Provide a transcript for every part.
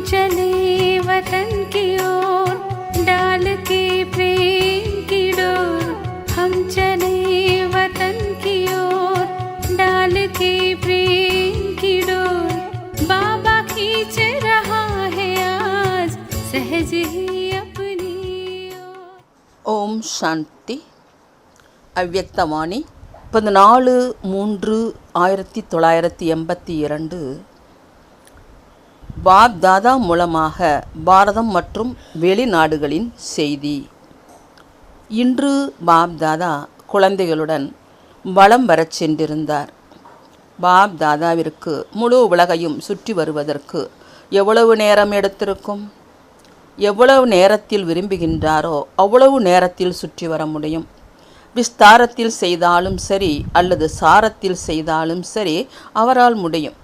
चले वतन की ओर डाल के प्रेम की डोर। हम चले वतन की ओर डाल के प्रेम की डोर। बाबा खींच रहा है आज सहज ही अपनी ओर। ஓம் சாந்தி. அவ்யக்தவாணி 14/3/1982 பாப் தாதா மூலமாக பாரதம் மற்றும் வெளிநாடுகளின் செய்தி. இன்று பாப் தாதா குழந்தைகளுடன் வலம் வரச் சென்றிருந்தார். பாப் தாதாவிற்கு முழு உலகையும் சுற்றி வருவதற்கு எவ்வளவு நேரம் எடுத்திருக்கும்? எவ்வளவு நேரத்தில் விரும்புகின்றாரோ அவ்வளவு நேரத்தில் சுற்றி வர முடியும். விஸ்தாரத்தில் செய்தாலும் சரி அல்லது சாரத்தில் செய்தாலும் சரி அவரால் முடியும்.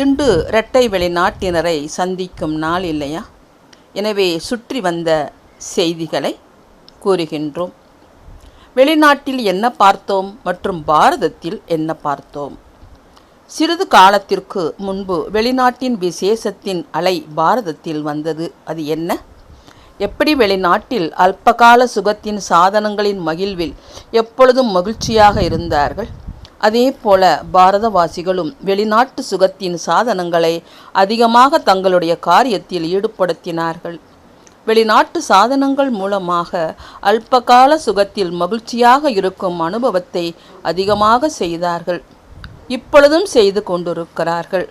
இன்று இரட்டை வெளிநாட்டினரை சந்திக்கும் நாள் இல்லையா? எனவே சுற்றி வந்த செய்திகளை கூறுகின்றோம். வெளிநாட்டில் என்ன பார்த்தோம் மற்றும் பாரதத்தில் என்ன பார்த்தோம்? சிறிது காலத்திற்கு முன்பு வெளிநாட்டின் விசேஷத்தின் அலை பாரதத்தில் வந்தது. அது என்ன? எப்படி வெளிநாட்டில் அல்பகால சுகத்தின் சாதனங்களின் மகிழ்வில் எப்பொழுதும் மகிழ்ச்சியாக இருந்தார்கள், அதே போல பாரதவாசிகளும் வெளிநாட்டு சுகத்தின் சாதனங்களை அதிகமாக தங்களுடைய காரியத்தில் ஈடுபடுத்தினார்கள். வெளிநாட்டு சாதனங்கள் மூலமாக அல்பகால சுகத்தில் மகிழ்ச்சியாக இருக்கும் அனுபவத்தை அதிகமாக செய்தார்கள். இப்பொழுதும் செய்து கொண்டிருக்கிறார்கள்.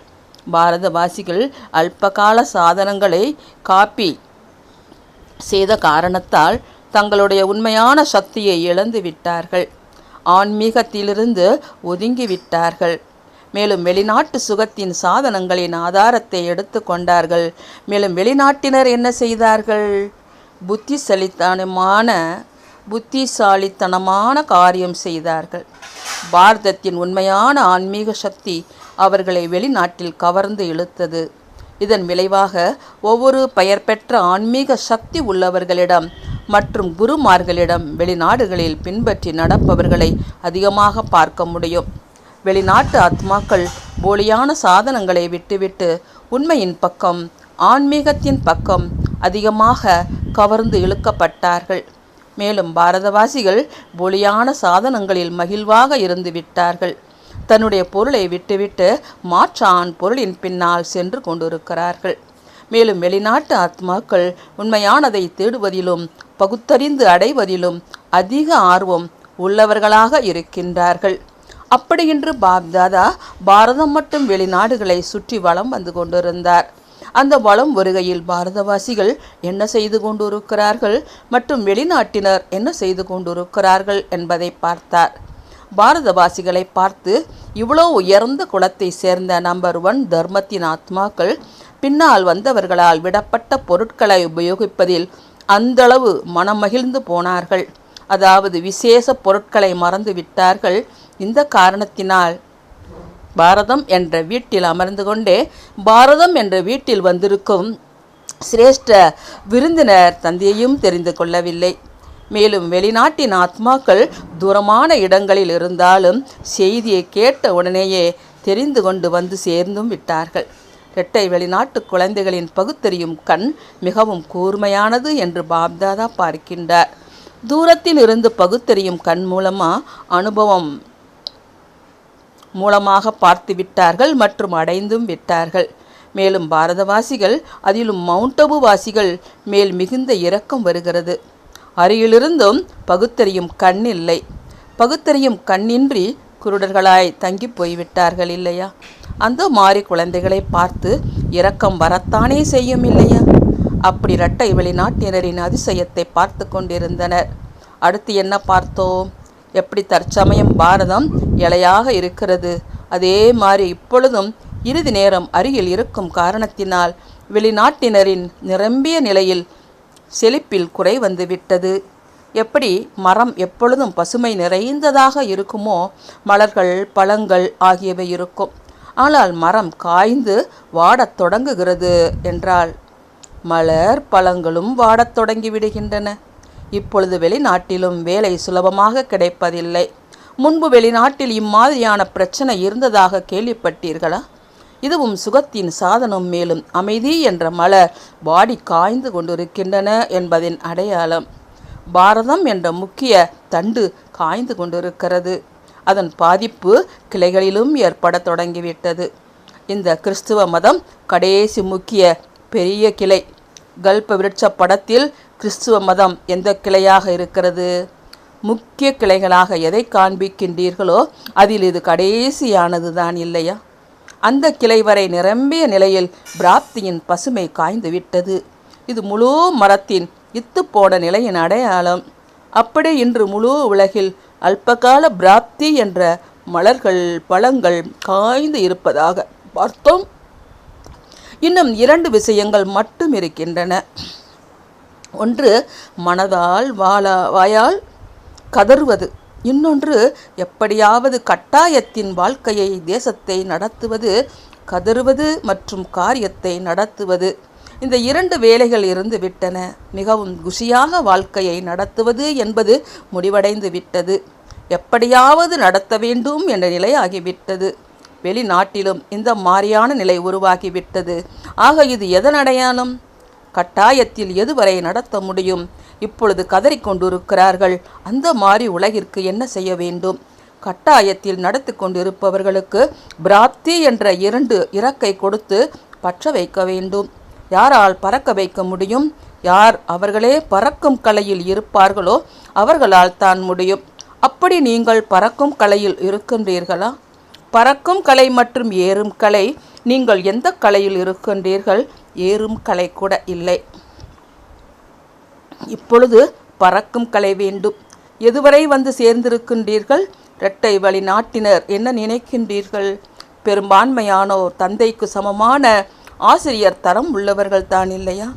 பாரதவாசிகள் அல்பகால சாதனங்களை காப்பி செய்த காரணத்தால் தங்களுடைய உண்மையான சக்தியை இழந்து விட்டார்கள். ஆன்மீகத்திலிருந்து ஒதுங்கிவிட்டார்கள். மேலும் வெளிநாட்டு சுகத்தின் சாதனங்களின் ஆதாரத்தை எடுத்து கொண்டார்கள். மேலும் வெளிநாட்டினர் என்ன செய்தார்கள்? புத்திசாலித்தனமான காரியம் செய்தார்கள். பாரதத்தின் உண்மையான ஆன்மீக சக்தி அவர்களை வெளிநாட்டில் கவர்ந்து இழுத்தது. இதன் விளைவாக ஒவ்வொரு பெயர் பெற்ற ஆன்மீக சக்தி உள்ளவர்களிடம் மற்றும் குருமார்களிடம் வெளிநாடுகளில் பின்பற்றி நடப்பவர்களை அதிகமாக பார்க்க முடியும். வெளிநாட்டு ஆத்மாக்கள் போலியான சாதனங்களை விட்டுவிட்டு உண்மையின் பக்கம், ஆன்மீகத்தின் பக்கம் அதிகமாக கவர்ந்து இழுக்கப்பட்டார்கள். மேலும் பாரதவாசிகள் போலியான சாதனங்களில் மகிழ்வாக இருந்து விட்டார்கள். தன்னுடைய பொருளை விட்டுவிட்டு மாற்றான் பொருளின் பின்னால் சென்று கொண்டிருக்கிறார்கள். மேலும் வெளிநாட்டு ஆத்மாக்கள் உண்மையானதை தேடுவதிலும் பகுத்தறிந்து அடைவதிலும் அதிக ஆர்வம் உள்ளவர்களாக இருக்கின்றார்கள். அப்படியின்று பாப்தாதா பாரதம் மற்றும் வெளிநாடுகளை சுற்றி வலம் வந்து கொண்டிருந்தார். அந்த வலம் வருகையில் பாரதவாசிகள் என்ன செய்து கொண்டிருக்கிறார்கள் மற்றும் வெளிநாட்டினர் என்ன செய்து கொண்டிருக்கிறார்கள் என்பதை பார்த்தார். பாரதவாசிகளை பார்த்து, இவ்வளோ உயர்ந்த குலத்தை சேர்ந்த நம்பர் 1 தர்மத்தின் ஆத்மாக்கள் பின்னால் வந்தவர்களால் விடப்பட்ட பொருட்களை உபயோகிப்பதில் அந்தளவு மனமகிழ்ந்து போனார்கள். அதாவது விசேஷ பொருட்களை மறந்து விட்டார்கள். இந்த காரணத்தினால் பாரதம் என்ற வீட்டில் அமர்ந்து கொண்டே பாரதம் என்ற வீட்டில் வந்திருக்கும் சிரேஷ்ட விருந்தினர் தந்தையையும் தெரிந்து கொள்ளவில்லை. மேலும் வெளிநாட்டின் ஆத்மாக்கள் தூரமான இடங்களில் இருந்தாலும் செய்தியை கேட்ட உடனேயே தெரிந்து கொண்டு வந்து சேர்ந்தும் விட்டார்கள். இரட்டை வெளிநாட்டு குழந்தைகளின் பகுத்தறியும் கண் மிகவும் கூர்மையானது என்று பாப்தாதா பார்க்கின்றார். தூரத்தில் இருந்து பகுத்தறியும் கண் அனுபவம் மூலமாக பார்த்து விட்டார்கள் மற்றும் அடைந்தும் விட்டார்கள். மேலும் பாரதவாசிகள், அதிலும் மவுண்டபு வாசிகள் மேல் மிகுந்த இரக்கம் வருகிறது. அருகிலிருந்தும் பகுத்தறியும் கண் இல்லை. பகுத்தறியும் கண்ணின்றி குருடர்களாய் தங்கி போய்விட்டார்கள் இல்லையா? அந்த மாறி குழந்தைகளை பார்த்து இரக்கம் வரத்தானே செய்யும் இல்லையா? அப்படி இரட்டை வெளிநாட்டினரின் அதிசயத்தை பார்த்து கொண்டிருந்தனர். அடுத்து என்ன பார்த்தோம்? எப்படி தற்சமயம் பாரதம் இலையாக இருக்கிறது, அதே மாதிரி இப்பொழுதும் இறுதி நேரம் அருகில் இருக்கும் காரணத்தினால் வெளிநாட்டினரின் நிரம்பிய நிலையில் செழிப்பில் குறை வந்துவிட்டது. எப்படி மரம் எப்பொழுதும் பசுமை நிறைந்ததாக இருக்குமோ மலர்கள் பழங்கள் ஆகியவை இருக்கும். ஆனால் மரம் காய்ந்து வாடத் தொடங்குகிறது என்றால் மலர் பழங்களும் வாடத் தொடங்கி விடுகின்றன. இப்பொழுது வெளிநாட்டிலும் வேலை சுலபமாக கிடைப்பதில்லை. முன்பு வெளிநாட்டில் இம்மாதிரியான பிரச்சனை இருந்ததாக கேள்விப்பட்டீர்களா? இதுவும் சுகத்தின் சாதனம். மேலும் அமைதி என்ற மலர் வாடி காய்ந்து கொண்டிருக்கின்றன என்பதின் அடையாளம். பாரதம் என்ற முக்கிய தண்டு காய்ந்து கொண்டிருக்கிறது. அதன் பாதிப்பு கிளைகளிலும் ஏற்பட தொடங்கிவிட்டது. இந்த கிறிஸ்துவ மதம் கடைசி முக்கிய பெரிய கிளை. கல்ப விருட்ச படத்தில் கிறிஸ்துவ மதம் எந்த கிளையாக இருக்கிறது? முக்கிய கிளைகளாக எதை காண்பிக்கின்றீர்களோ அதில் இது கடைசியானது தான் இல்லையா? அந்த கிளை வரை நிரம்பிய நிலையில் பிராப்தியின் பசுமை காய்ந்து விட்டது. இது முழு மரத்தின் இத்துப்போன நிலையின் அடையாளம். அப்படி இன்று முழு உலகில் அல்பகால பிராப்தி என்ற மலர்கள் பழங்கள் காய்ந்து இருப்பதாக பார்த்தோம். இன்னும் 2 விஷயங்கள் மட்டும் இருக்கின்றன. ஒன்று மனதால் வாயால் கதறுவது. இன்னொன்று எப்படியாவது கட்டாயத்தின் வாழ்க்கையை தேசத்தை நடத்துவது. கதறுவது மற்றும் காரியத்தை நடத்துவது, இந்த 2 வேலைகள் இருந்து விட்டன. மிகவும் குஷியாக வாழ்க்கையை நடத்துவது என்பது முடிவடைந்து விட்டது. எப்படியாவது நடத்த வேண்டும் என்ற நிலை ஆகிவிட்டது. வெளிநாட்டிலும் இந்த மாதிரியான நிலை உருவாகிவிட்டது. ஆக இது எதன் அடையாளம்? கட்டாயத்தில் எதுவரை நடத்த முடியும்? இப்பொழுது கதறிக்கொண்டிருக்கிறார்கள். அந்த மாதிரி உலகிற்கு என்ன செய்ய வேண்டும்? கட்டாயத்தில் நடத்தி கொண்டிருப்பவர்களுக்கு பிராப்தி என்ற 2 இறக்கை கொடுத்து பற்ற வைக்க வேண்டும். யாரால் பறக்க வைக்க முடியும்? யார் அவர்களே பறக்கும் கலையில் இருப்பார்களோ அவர்களால் தான் முடியும். அப்படி நீங்கள் பறக்கும் கலையில் இருக்கின்றீர்களா? பறக்கும் கலை மற்றும் ஏறும் கலை. நீங்கள் எந்த கலையில் இருக்கின்றீர்கள்? ஏறும் கலை கூட இல்லை. இப்பொழுது பறக்கும் கலை வேண்டும். எதுவரை வந்து சேர்ந்திருக்கின்றீர்கள்? இரட்டை வழி நாட்டினர் என்ன நினைக்கின்றீர்கள்? பெரும்பான்மையானோர் தந்தைக்கு சமமான ஆசிரியர் தரம் உள்ளவர்கள் தான் இல்லையா?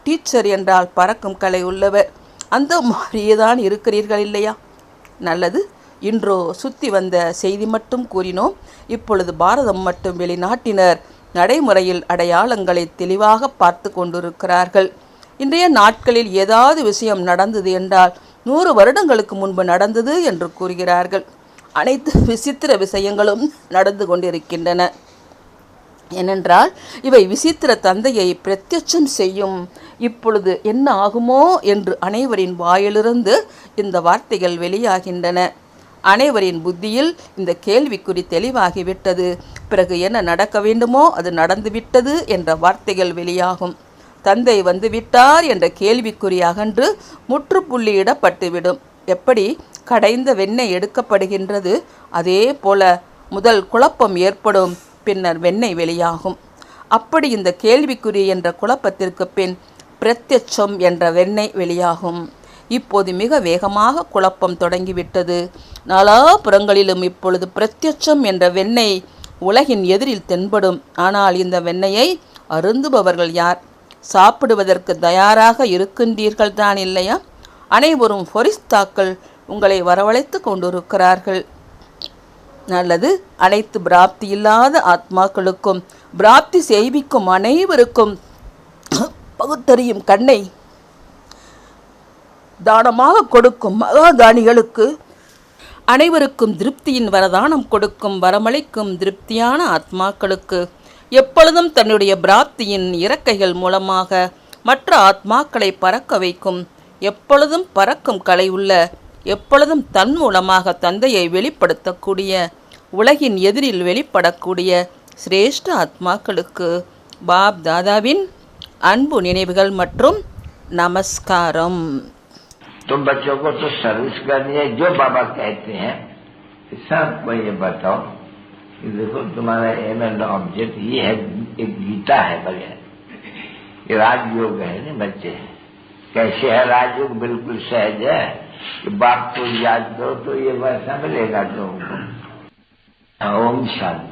டீச்சர் என்றால் பறக்கும் கலை உள்ளவர். அந்த மாதிரியே தான் இருக்கிறீர்கள் இல்லையா? நல்லது. இன்றோ சுற்றி வந்த செய்தி மட்டும் கூறினோம். இப்பொழுது பாரதம் மற்றும் வெளிநாட்டினர் நடைமுறையில் அடையாளங்களை தெளிவாக பார்த்து கொண்டிருக்கிறார்கள். இன்றைய நாட்களில் ஏதாவது விஷயம் நடந்தது என்றால் 100 வருடங்களுக்கு முன்பு நடந்தது என்று கூறுகிறார்கள். அனைத்து விசித்திர விஷயங்களும் நடந்து கொண்டிருக்கின்றன. ஏனென்றால் இவை விசித்திர தந்தையை பிரத்யட்சம் செய்யும். இப்பொழுது என்ன ஆகுமோ என்று அனைவரின் வாயிலிருந்து இந்த வார்த்தைகள் வெளியாகின்றன. அனைவரின் புத்தியில் இந்த கேள்விக்குறி தெளிவாகிவிட்டது. பிறகு என்ன நடக்க வேண்டுமோ அது நடந்துவிட்டது என்ற வார்த்தைகள் வெளியாகும். தந்தை வந்துவிட்டார் என்ற கேள்விக்குறி அகன்று முற்றுப்புள்ளியிடப்பட்டுவிடும். எப்படி கடைந்த வெண்ணெய் எடுக்கப்படுகின்றது, அதே போல முதல் குழப்பம் ஏற்படும், பின்னர் வெண்ணெய் வெளியாகும். அப்படி இந்த கேள்விக்குறி என்ற குழப்பத்திற்கு பின் பிரத்யட்சம் என்ற வெண்ணெய் வெளியாகும். இப்போது மிக வேகமாக குழப்பம் தொடங்கிவிட்டது. நாலாபுறங்களிலும் இப்பொழுது பிரத்யட்சம் என்ற வெண்ணெய் உலகின் எதிரில் தென்படும். ஆனால் இந்த வெண்ணெயை அருந்துபவர்கள் யார்? சாப்பிடுவதற்கு தயாராக இருக்கின்றீர்கள் தான் இல்லையா? அனைவரும் ஃபரிஸ்தாக்கள் உங்களை வரவழைத்து கொண்டிருக்கிறார்கள். நல்லது. அனைத்து பிராப்தி இல்லாத ஆத்மாக்களுக்கும் பிராப்தி செய்விக்கும் அனைவருக்கும் பகுத்தறியும் கண்ணை தானமாக கொடுக்கும் மகாதானிகளுக்கு அனைவருக்கும் திருப்தியின் வரதானம் கொடுக்கும் வரமளிக்கும் திருப்தியான ஆத்மாக்களுக்கு எப்பொழுதும் தன்னுடைய பிராப்தியின் இறக்கைகள் மூலமாக மற்ற ஆத்மாக்களை பறக்க வைக்கும் எப்பொழுதும் பறக்கும் கலை உள்ள எப்பொழுதும் தன் மூலமாக தந்தையை வெளிப்படுத்தக்கூடிய உலகின் எதிரில் வெளிப்படக்கூடிய சிரேஷ்ட ஆத்மாக்களுக்கு பாப் தாதாவின் அன்பு நினைவுகள் மற்றும் நமஸ்காரம். तुम बच्चों को तो सर्विस करनी है, जो बाबा कहते हैं सबको ये बताओ कि देखो तुम्हारा एम एंड ऑब्जेक्ट ये है, एक गीता है बगैर, ये राजयोग है नहीं बच्चे। कैसे है राजयोग? बिल्कुल सहज है कि बाप को याद करो तो ये वैसा मिलेगा तुमको। ओम शांति।